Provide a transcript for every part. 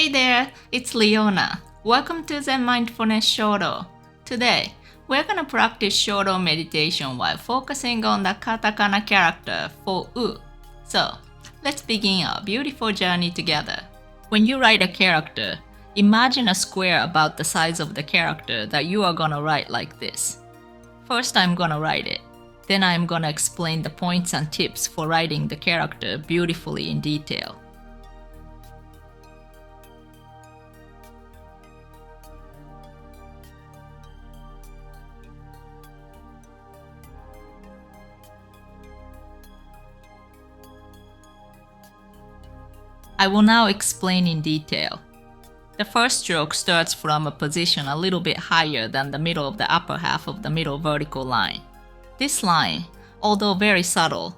Hey there, it's Leona. Welcome to Zen Mindfulness Shodo. Today, we're gonna practice Shodo meditation while focusing on the Katakana character for U. So, let's begin our beautiful journey together. When you write a character, imagine a square about the size of the character that you are gonna write like this. First, I'm gonna write it. Then I'm gonna explain the points and tips for writing the character beautifully in detail. I will now explain in detail. The first stroke starts from a position a little bit higher than the middle of the upper half of the middle vertical line. This line, although very subtle,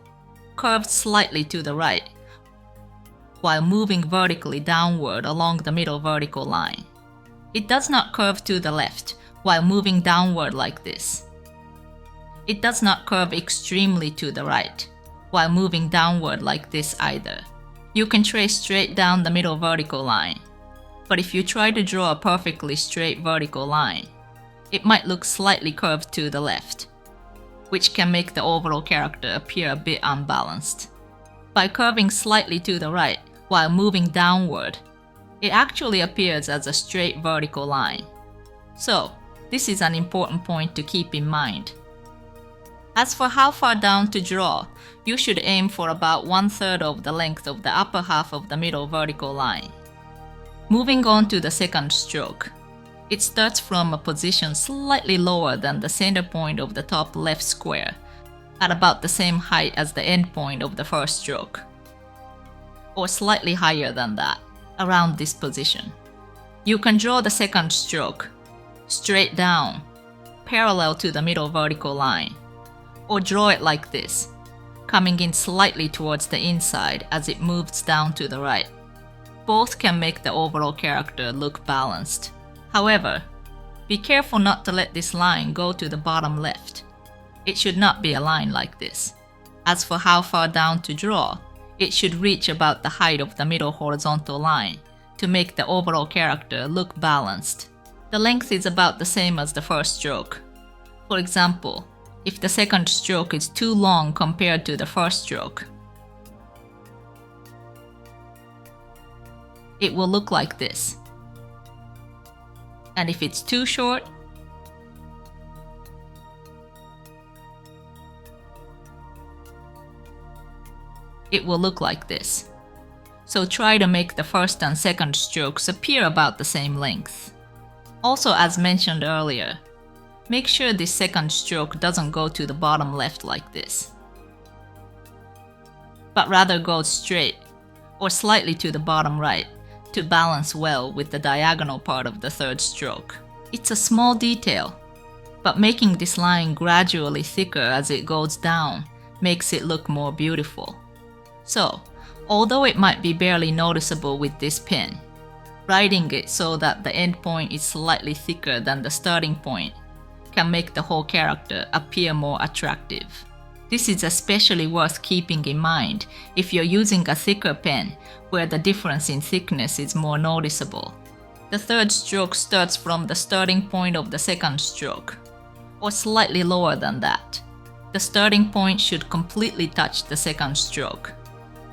curves slightly to the right, while moving vertically downward along the middle vertical line. It does not curve to the left, while moving downward like this. It does not curve extremely to the right, while moving downward like this either. You can trace straight down the middle vertical line, but if you try to draw a perfectly straight vertical line, it might look slightly curved to the left, which can make the overall character appear a bit unbalanced. By curving slightly to the right while moving downward, it actually appears as a straight vertical line. So, this is an important point to keep in mind. As for how far down to draw, you should aim for about 1/3 of the length of the upper half of the middle vertical line. Moving on to the second stroke. It starts from a position slightly lower than the center point of the top left square, at about the same height as the end point of the first stroke, or slightly higher than that, around this position. You can draw the second stroke straight down, parallel to the middle vertical line, or draw it like this, coming in slightly towards the inside as it moves down to the right. Both can make the overall character look balanced. However, be careful not to let this line go to the bottom left. It should not be a line like this. As for how far down to draw, it should reach about the height of the middle horizontal line to make the overall character look balanced. The length is about the same as the first stroke. For example, if the second stroke is too long compared to the first stroke, it will look like this. And if it's too short, it will look like this. So try to make the first and second strokes appear about the same length. Also, as mentioned earlier, make sure this second stroke doesn't go to the bottom left like this, but rather goes straight or slightly to the bottom right to balance well with the diagonal part of the third stroke. It's a small detail, but making this line gradually thicker as it goes down makes it look more beautiful. So, although it might be barely noticeable with this pen, writing it so that the end point is slightly thicker than the starting point can make the whole character appear more attractive. This is especially worth keeping in mind if you're using a thicker pen where the difference in thickness is more noticeable. The third stroke starts from the starting point of the second stroke, or slightly lower than that. The starting point should completely touch the second stroke.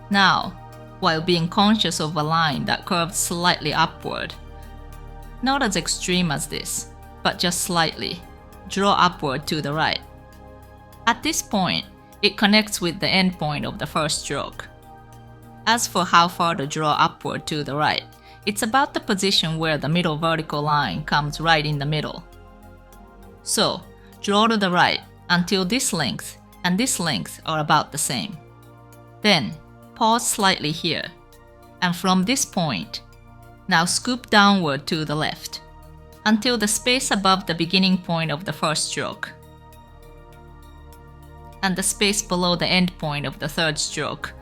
Now, while being conscious of a line that curves slightly upward, not as extreme as this, but just slightly, draw upward to the right. At this point, it connects with the end point of the first stroke. As for how far to draw upward to the right, it's about the position where the middle vertical line comes right in the middle. So, draw to the right until this length and this length are about the same. Then, pause slightly here, and from this point, now scoop downward to the left until the space above the beginning point of the first stroke and the space below the end point of the third stroke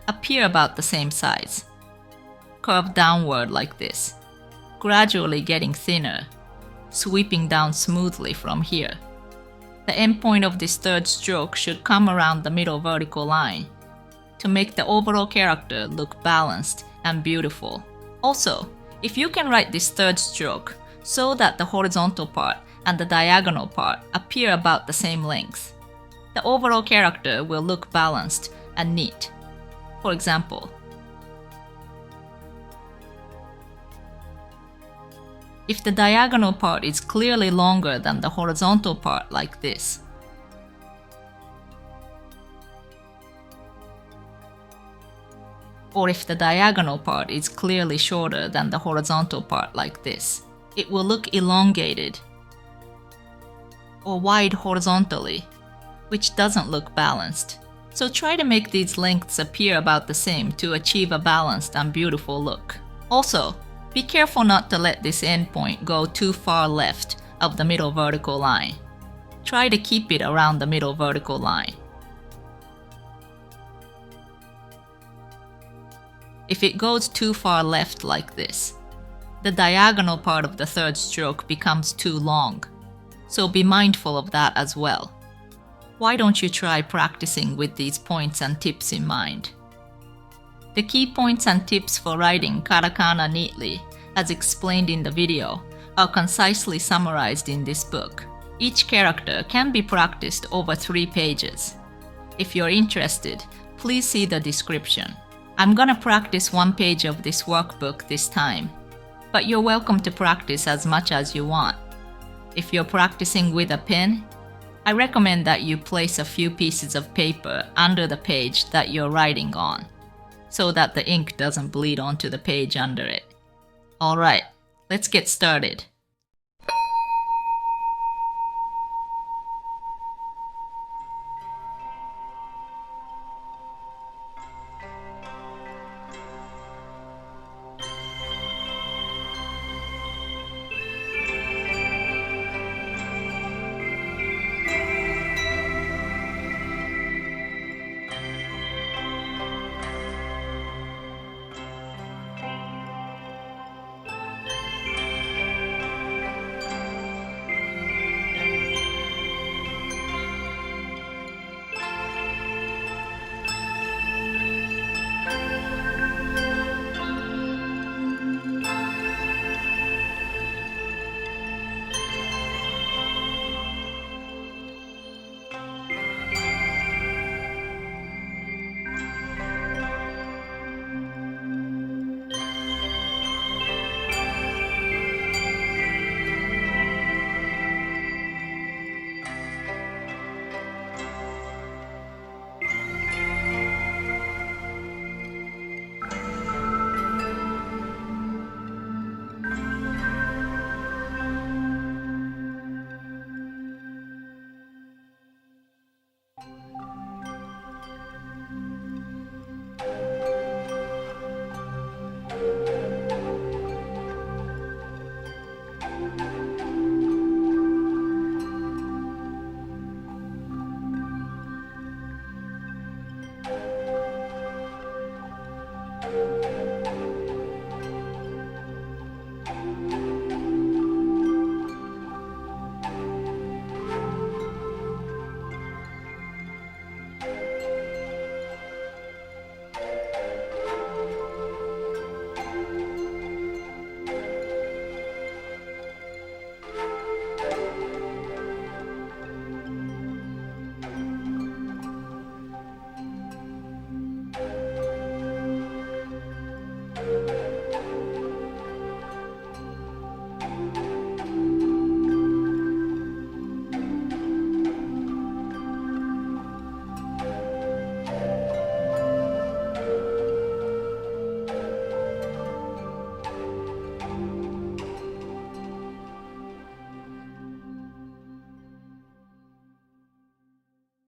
appear about the same size. Curve downward like this, gradually getting thinner, sweeping down smoothly from here. The end point of this third stroke should come around the middle vertical line to make the overall character look balanced and beautiful. Also, if you can write this third stroke so that the horizontal part and the diagonal part appear about the same length, the overall character will look balanced and neat. For example, if the diagonal part is clearly longer than the horizontal part like this, or if the diagonal part is clearly shorter than the horizontal part like this, it will look elongated or wide horizontally, which doesn't look balanced. So try to make these lengths appear about the same to achieve a balanced and beautiful look. Also, be careful not to let this endpoint go too far left of the middle vertical line. Try to keep it around the middle vertical line. If it goes too far left like this, the diagonal part of the third stroke becomes too long, so be mindful of that as well. Why don't you try practicing with these points and tips in mind? The key points and tips for writing katakana neatly, as explained in the video, are concisely summarized in this book. Each character can be practiced over 3 pages. If you're interested, please see the description. I'm gonna practice 1 page of this workbook this time, but you're welcome to practice as much as you want. If you're practicing with a pen, I recommend that you place a few pieces of paper under the page that you're writing on, so that the ink doesn't bleed onto the page under it. Alright, let's get started.